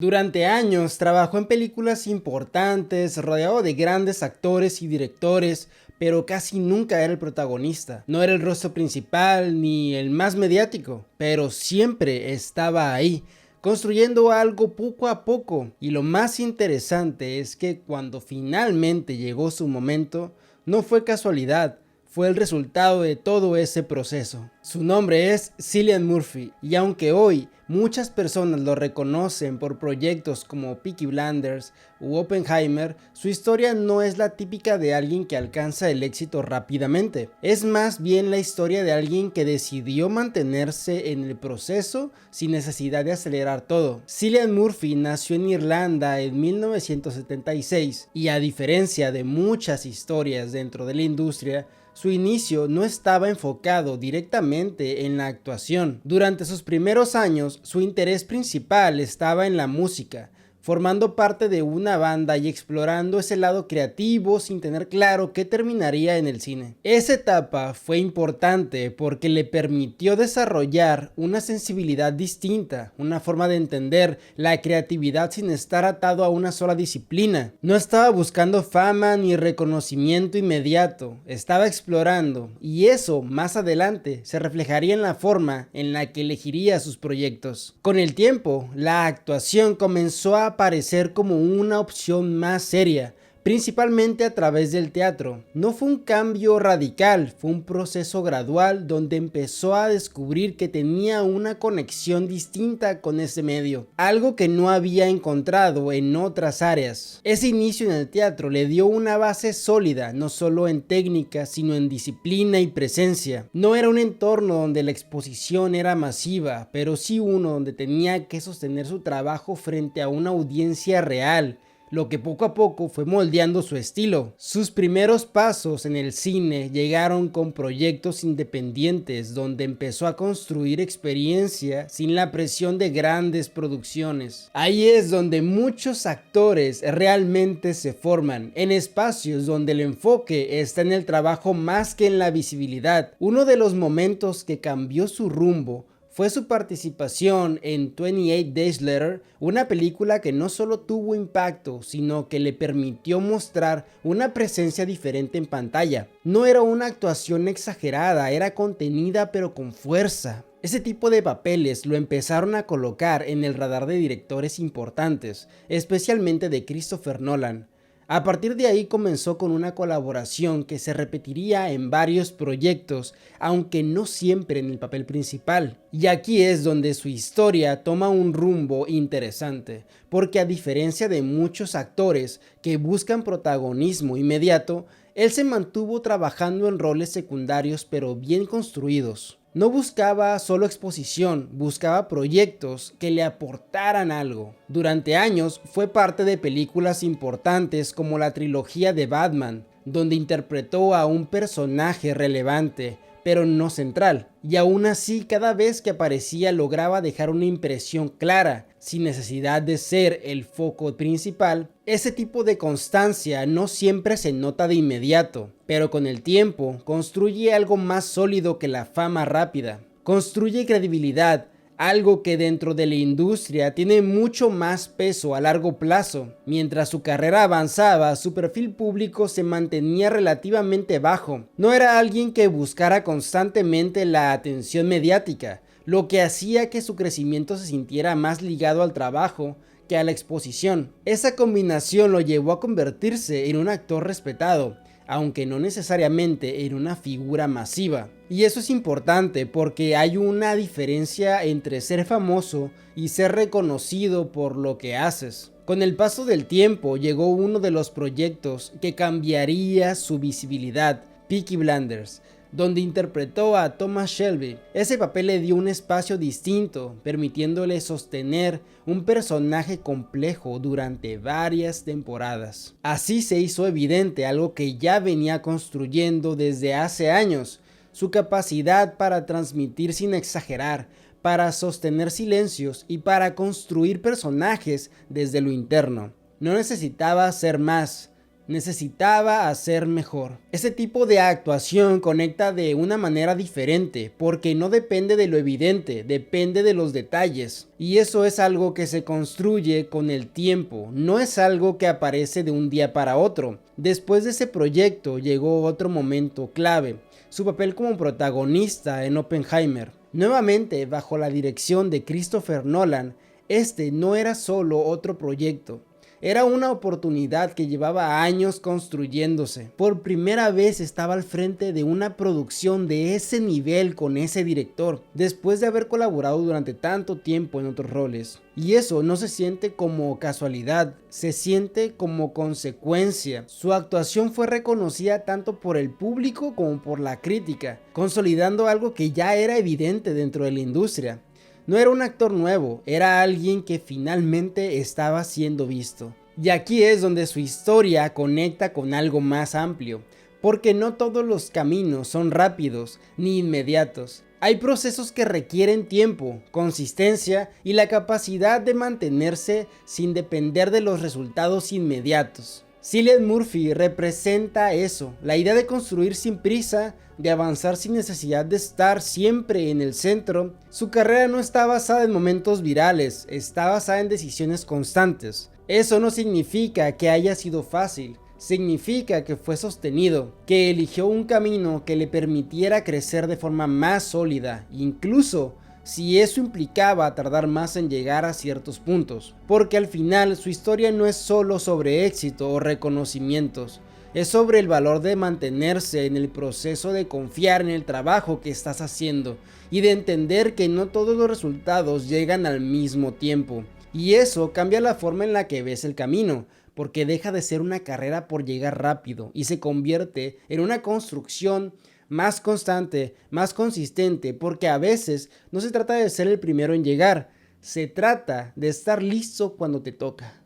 Durante años trabajó en películas importantes, rodeado de grandes actores y directores, pero casi nunca era el protagonista. No era el rostro principal ni el más mediático, pero siempre estaba ahí, construyendo algo poco a poco. Y lo más interesante es que cuando finalmente llegó su momento, no fue casualidad. Fue el resultado de todo ese proceso. Su nombre es Cillian Murphy, y aunque hoy muchas personas lo reconocen por proyectos como Peaky Blinders u Oppenheimer, su historia no es la típica de alguien que alcanza el éxito rápidamente. Es más bien la historia de alguien que decidió mantenerse en el proceso sin necesidad de acelerar todo. Cillian Murphy nació en Irlanda en 1976 y, a diferencia de muchas historias dentro de la industria, su inicio no estaba enfocado directamente en la actuación. Durante sus primeros años, su interés principal estaba en la música, formando parte de una banda y explorando ese lado creativo sin tener claro qué terminaría en el cine. Esa etapa fue importante porque le permitió desarrollar una sensibilidad distinta, una forma de entender la creatividad sin estar atado a una sola disciplina. No estaba buscando fama ni reconocimiento inmediato, estaba explorando, y eso más adelante se reflejaría en la forma en la que elegiría sus proyectos. Con el tiempo, la actuación comenzó a aparecer como una opción más seria, principalmente a través del teatro. No fue un cambio radical, fue un proceso gradual donde empezó a descubrir que tenía una conexión distinta con ese medio, algo que no había encontrado en otras áreas. Ese inicio en el teatro le dio una base sólida, no solo en técnica, sino en disciplina y presencia. No era un entorno donde la exposición era masiva, pero sí uno donde tenía que sostener su trabajo frente a una audiencia real, lo que poco a poco fue moldeando su estilo. Sus primeros pasos en el cine llegaron con proyectos independientes donde empezó a construir experiencia sin la presión de grandes producciones. Ahí es donde muchos actores realmente se forman, en espacios donde el enfoque está en el trabajo más que en la visibilidad. Uno de los momentos que cambió su rumbo fue su participación en 28 Days Later, una película que no solo tuvo impacto, sino que le permitió mostrar una presencia diferente en pantalla. No era una actuación exagerada, era contenida pero con fuerza. Ese tipo de papeles lo empezaron a colocar en el radar de directores importantes, especialmente de Christopher Nolan. A partir de ahí comenzó con una colaboración que se repetiría en varios proyectos, aunque no siempre en el papel principal. Y aquí es donde su historia toma un rumbo interesante, porque a diferencia de muchos actores que buscan protagonismo inmediato, él se mantuvo trabajando en roles secundarios pero bien construidos. No buscaba solo exposición, buscaba proyectos que le aportaran algo. Durante años fue parte de películas importantes como la trilogía de Batman, donde interpretó a un personaje relevante, pero no central, y aún así cada vez que aparecía lograba dejar una impresión clara, sin necesidad de ser el foco principal. Ese tipo de constancia no siempre se nota de inmediato, pero con el tiempo construye algo más sólido que la fama rápida. Construye credibilidad, algo que dentro de la industria tiene mucho más peso a largo plazo. Mientras su carrera avanzaba, su perfil público se mantenía relativamente bajo. No era alguien que buscara constantemente la atención mediática, lo que hacía que su crecimiento se sintiera más ligado al trabajo que a la exposición. Esa combinación lo llevó a convertirse en un actor respetado, aunque no necesariamente en una figura masiva. Y eso es importante porque hay una diferencia entre ser famoso y ser reconocido por lo que haces. Con el paso del tiempo llegó uno de los proyectos que cambiaría su visibilidad, Peaky Blinders, donde interpretó a Thomas Shelby. Ese papel le dio un espacio distinto, permitiéndole sostener un personaje complejo durante varias temporadas. Así se hizo evidente algo que ya venía construyendo desde hace años: su capacidad para transmitir sin exagerar, para sostener silencios y para construir personajes desde lo interno. No necesitaba ser más, necesitaba hacer mejor. Ese tipo de actuación conecta de una manera diferente, porque no depende de lo evidente, depende de los detalles. Y eso es algo que se construye con el tiempo, no es algo que aparece de un día para otro. Después de ese proyecto llegó otro momento clave, su papel como protagonista en Oppenheimer. Nuevamente, bajo la dirección de Christopher Nolan, este no era solo otro proyecto. Era una oportunidad que llevaba años construyéndose. Por primera vez estaba al frente de una producción de ese nivel con ese director, después de haber colaborado durante tanto tiempo en otros roles. Y eso no se siente como casualidad, se siente como consecuencia. Su actuación fue reconocida tanto por el público como por la crítica, consolidando algo que ya era evidente dentro de la industria. No era un actor nuevo, era alguien que finalmente estaba siendo visto. Y aquí es donde su historia conecta con algo más amplio, porque no todos los caminos son rápidos ni inmediatos. Hay procesos que requieren tiempo, consistencia y la capacidad de mantenerse sin depender de los resultados inmediatos. Cillian Murphy representa eso, la idea de construir sin prisa, de avanzar sin necesidad de estar siempre en el centro. Su carrera no está basada en momentos virales, está basada en decisiones constantes. Eso no significa que haya sido fácil, significa que fue sostenido, que eligió un camino que le permitiera crecer de forma más sólida, incluso si eso implicaba tardar más en llegar a ciertos puntos, porque al final su historia no es solo sobre éxito o reconocimientos, es sobre el valor de mantenerse en el proceso, de confiar en el trabajo que estás haciendo y de entender que no todos los resultados llegan al mismo tiempo. Y eso cambia la forma en la que ves el camino, porque deja de ser una carrera por llegar rápido y se convierte en una construcción más constante, más consistente, porque a veces no se trata de ser el primero en llegar, se trata de estar listo cuando te toca.